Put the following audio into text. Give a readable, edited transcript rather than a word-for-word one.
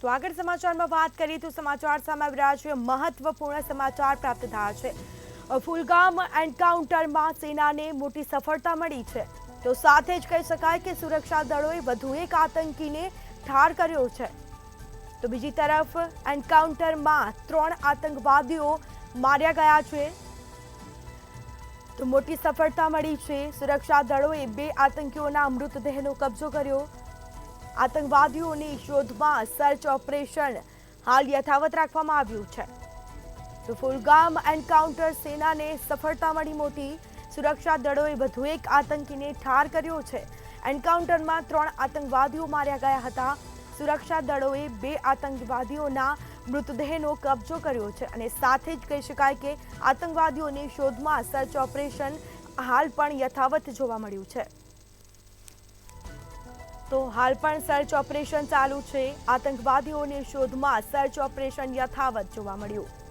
તો આગળ સમાચારમાં વાત કરીએ તો સમાચાર સામે આવી રહ્યા છે મહત્વપૂર્ણ સમાચાર પ્રાપ્ત થયા છે ફુલગામ એન્કાઉન્ટરમાં સેનાને મોટી સફળતા મળી છે તો સાથે જ કહી શકાય કે સુરક્ષા દળોએ વધુ એક આતંકીને ઠાર કર્યો છે તો બીજી તરફ એન્કાઉન્ટરમાં 3 આતંકવાદીઓ માર્યા ગયા છે તો મોટી સફળતા મળી છે સુરક્ષા દળોએ 2 આતંકીઓના મૃતદેહનો કબજો કર્યો આતંકવાદીઓની શોધમાં સર્ચ ઓપરેશન હાલ યથાવત રાખવામાં આવ્યું છે તો ફુલગામ એન્કાઉન્ટર સેનાને સફળતા મળી મોટી સુરક્ષા દળોએ વધુ એક આતંકીને ઠાર કર્યો છે એન્કાઉન્ટરમાં 3 આતંકવાદીઓ માર્યા ગયા હતા સુરક્ષા દળોએ 2 આતંકવાદીઓના મૃતદેહનો કબજો કર્યો છે અને સાથે જ કહી શકાય કે આતંકવાદીઓની શોધમાં સર્ચ ઓપરેશન હાલ પણ યથાવત જોવા મળ્યું છે તો હાલ પણ સર્ચ ઓપરેશન ચાલુ છે આતંકવાદીઓની શોધમાં સર્ચ ઓપરેશન યથાવત જોવા મળ્યું